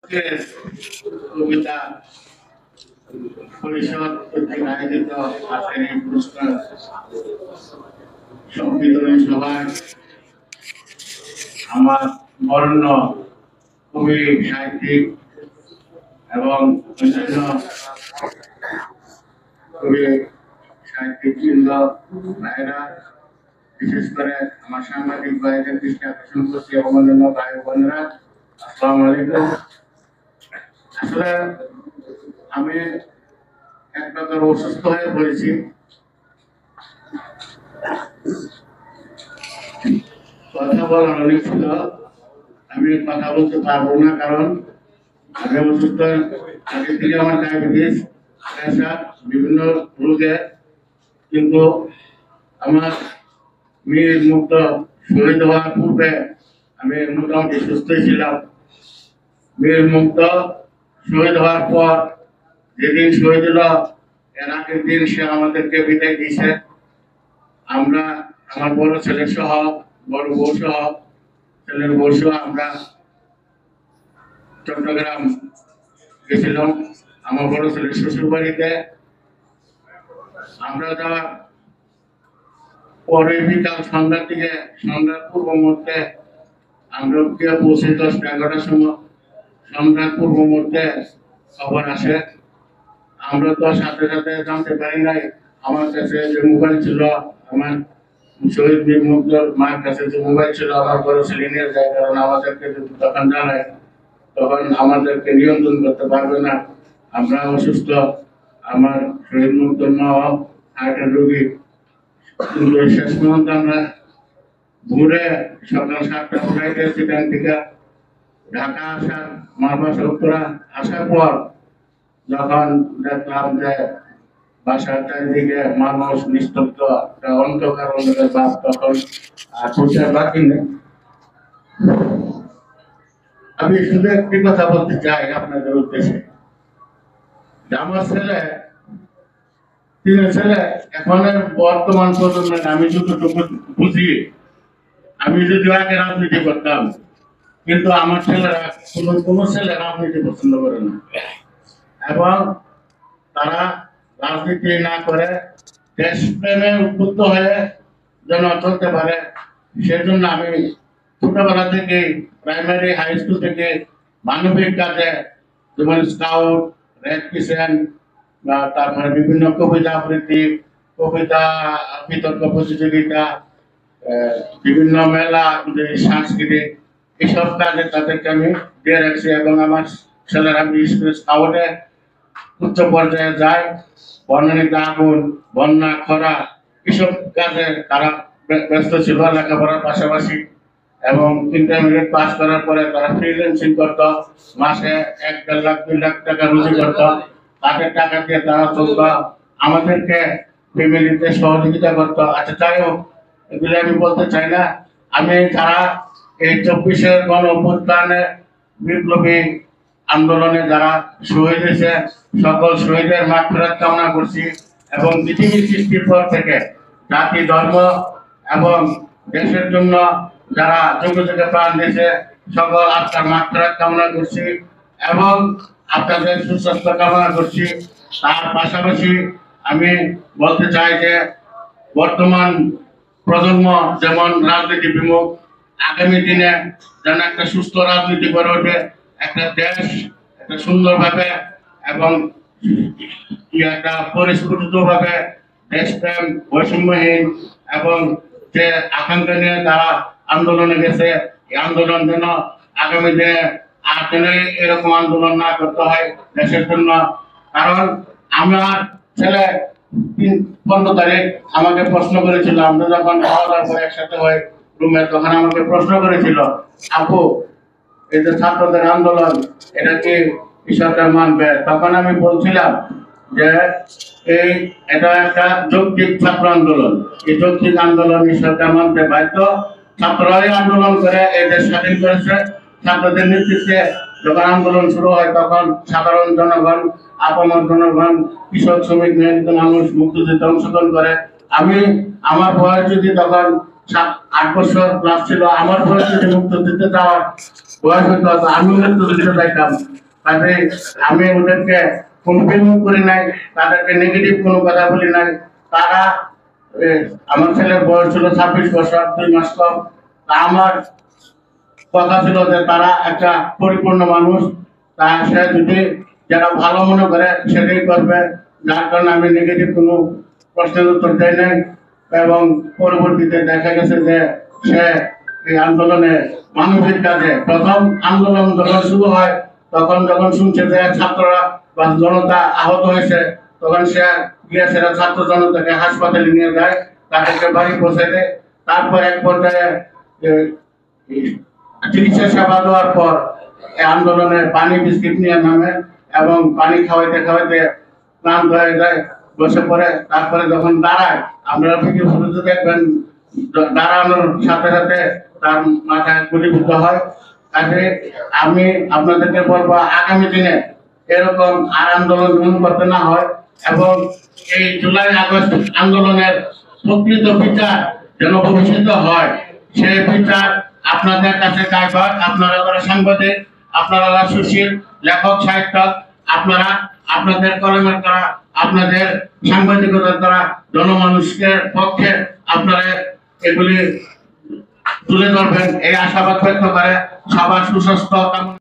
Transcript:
কবিতা পরিষদ কর্তৃক আয়োজিত আজকের এই পুরস্কার বিতরণী সভায় আমার বরেণ্য কবি, সাহিত্যিক এবং অন্যান্য কবি সাহিত্যিক বৃন্দ ভাইরা, বিশেষ করে আমার সাংবাদিক ভাইদের দৃষ্টি আকর্ষণ করছি এবং অন্যান্য ভাই বোনেরা, আসসালামু আলাইকুম। আসলে আমি এক প্রকার অসুস্থ হয়ে পড়েছি। কথা বলার অনেক ছিল, আমি কথা বলতে পারবো না, কারণ আমি অসুস্থ। আগে থেকে আমার ডায়াবেটিস, প্রেশার, বিভিন্ন রোগে, কিন্তু আমার মেয়ের মুক্ত শহীদ হওয়ার পূর্বে আমি মোটামুটি সুস্থই ছিলাম। মেয়ের মুক্ত শহীদ হওয়ার পর যেদিন শহীদ হলো, এর আগের দিন সে আমাদেরকে বিদায় দিয়েছে। আমরা, আমার বড় ছেলে সহ, বড় বউ সহ, ছেলের বউ সহ আমরা চট্টগ্রাম গেছিলাম আমার বড় ছেলের শ্বশুর বাড়িতে। আমরা যাওয়ার পরে বিকাল সন্ধ্যার দিকে, সন্ধ্যার পূর্ব মুহূর্তে আমরা গিয়ে পৌঁছে 10-11টার সময় সন্ধ্যার পূর্ব মুহূর্তে খবর আসে। আমরা তো সাথে সাথে জানতে পারি নাই। আমার কাছে যে মোবাইল ছিল, আমার শহীদ বীর মুগ্ধর মায়ের কাছে যে মোবাইল ছিল, আমার বড় ছেলে নিয়ে যায়, কারণ আমাদেরকে যদি তখন জানায় তখন আমাদেরকে নিয়ন্ত্রণ করতে পারবে না। আমরা অসুস্থ, আমার শহীদ মুগ্ধর মা হার্টের রোগী। কিন্তু শেষ পর্যন্ত আমরা ঘুরে সকাল 7টার ফ্লাইটে সেখান থেকে ঢাকা আসার, মারবাসা উত্তরা আসার পর যখন দেখলাম যে বাসার চারিদিকে মানুষ নিস্তব্ধ, অন্ধকার অন্ধকার ভাব, তখন আর খুঁজে বাকি নেই। আমি শুধু একটি কথা বলতে চাই আপনাদের উদ্দেশ্যে, আমার ছেলে, তিন ছেলে, এখনের বর্তমান প্রজন্মের আমি যতটুকু বুঝি, আমি যদি আগে রাজনীতি করতাম, কিন্তু আমার ছেলেরা, কোনো ছেলে রাজনীতি পছন্দ করে না, এবং তারা রাজনীতি না করে দেশপ্রেমে উদ্বুদ্ধ হয়ে যেন চলতে পারে। সেজন্য আমি ছোটবেলা থেকে, প্রাইমারি হাই স্কুল থেকে মানবিক কাজে, যেমন স্কাউট, রেড ক্রিসেন্ট, তারপরে বিভিন্ন কবিতা আবৃত্তি, কবিতা বিতর্ক প্রতিযোগিতা, বিভিন্ন মেলা, সাংস্কৃতিক, এইসব কাজে তাদেরকে আমি দিয়ে রাখছি। এবং আমার ছেলেরা বিশেষ করে স্কাউটে উচ্চ পর্যায়ে যায়। বন্যানিতে আগুন, বন্যা, খরা, এসব কাজে তারা ব্যস্ত ছিল লেখাপড়ার পাশাপাশি। এবং ইন্টারমিডিয়েট পাস করার পরে তারা ফ্রিল্যান্সিং করতো, মাসে 1-1.5 লাখ 2 লাখ টাকা রুজি করতো। তাদের টাকা দিয়ে তারা চলতো, আমাদেরকে ফ্যামিলিতে সহযোগিতা করতো। আচ্ছা, যাই হোক, এগুলো আমি বলতে চাই না। আমি যারা এই 24-এর গণ অভ্যুত্থানে, বিপ্লবী আন্দোলনে যারা শহীদ হয়েছে, সকল শহীদের মাগফিরাত কামনা করছি। এবং পৃথিবী সৃষ্টির পর থেকে জাতি, ধর্ম এবং দেশের জন্য যারা যুগে যুগে প্রাণ দিয়েছে, সকল আত্মার মাগফিরাত কামনা করছি এবং আপনাদের সুস্বাস্থ্য কামনা করছি। তার পাশাপাশি আমি বলতে চাই যে বর্তমান প্রজন্ম যেমন রাজনীতি বিমুখ, আগামী দিনে যেন একটা সুস্থ রাজনীতি গড়ে ওঠে, একটা দেশ একটা সুন্দরভাবে এবং একটা পরিস্ফুটিত ভাবে দেশপ্রেম, বৈষম্যহীন এবং যে আকাঙ্ক্ষা নিয়ে তারা আন্দোলনে গেছে, এই আন্দোলন যেন আগামী দিনে আর যেন এরকম আন্দোলন না করতে হয় দেশের জন্য। কারণ আমার ছেলে 15 তারিখ আমাকে প্রশ্ন করেছিল, আমরা যখন খাওয়া দাওয়ার পরে একসাথে হই রুমে, তখন আমাকে প্রশ্ন করেছিল, আপু, এই যে ছাত্রদের আন্দোলন, এটা কি সরকার মানবে? তখন আমি বলছিলাম যে এটা একটা যৌক্তিক ছাত্র আন্দোলন, এই যৌক্তিক আন্দোলন সরকার মানতে বাধ্য। ছাত্ররাই আন্দোলন করে এই দেশ স্বাধীন করেছে। ছাত্রদের নেতৃত্বে যখন আন্দোলন শুরু হয়, তখন সাধারণ জনগণ, আপামর জনগণ, কৃষক, শ্রমিক, নিয়োজিত মানুষ, মুক্তিযুদ্ধে অংশগ্রহণ করে। আমি, আমার বয়স যদি তখন 8 বছর প্লাস ছিল, আমার বয়স যদি মুক্ত দিতে যাওয়ার বয়স হতো তো আমি মুক্ত দিতে চাইতাম। তাতে আমি ওদেরকে কোনো বিমুখ করি নাই, তাদেরকে নেগেটিভ কোনো কথা বলি নাই। তারা আমার ছেলের বয়স ছিল 26 বছর 2 মাস কম। তা আমার কথা ছিল যে তারা একটা পরিপূর্ণ মানুষ, তা সে যদি যারা ভালো মনে করে সেটাই করবে, যার কারণে আমি নেগেটিভ কোনো প্রশ্নের উত্তর দেয় নাই। এবং পরবর্তীতে দেখা গেছে যে সে এই আন্দোলনে মানবিক কাজে প্রথম আন্দোলন যখন শুরু হয় তখন যখন শুনছে যে ছাত্ররা বা জনতা আহত হয়েছে, তখন সে গিয়ে সেটা ছাত্র জনতাকে হাসপাতালে নিয়ে যায়, তাদেরকে বাড়ি পৌঁছে দেয়। তারপর এক পর্যায়ে চিকিৎসা সেবা দেওয়ার পর এই আন্দোলনে পানি বিস্কিট নিয়ে নামে এবং পানি খাওয়াইতে খাওয়াইতে ক্লান্ত হয়ে যায়, বসে পড়ে। তারপরে যখন দাঁড়ায়, আপনারা ভিডিও ফুটেজে দেখবেন, দাঁড়ানোর সাথে সাথে তার মাথায় গুলিবিদ্ধ হয়। কাজে আমি আপনাদেরকে বলবো আগামী দিনে এরকম আর আন্দোলন যেন করতে না হয় এবং এই জুলাই আগস্ট আন্দোলনের প্রকৃত বিচার যেন ভবিষ্যতে হয়, সেই বিচার আপনাদের কাছে দায়ভার। আপনারা যারা সাংবাদিক, আপনারা সুশীল লেখক সাহিত্যক, আপনারা আপনাদের কলমের দ্বারা, আপনাদের সাংবাদিকতার দ্বারা জনমানুষের পক্ষে আপনারা এগুলি তুলে ধরবেন, এই আশাবাদ ব্যক্ত করে সবার সুস্বাস্থ্য কামনা।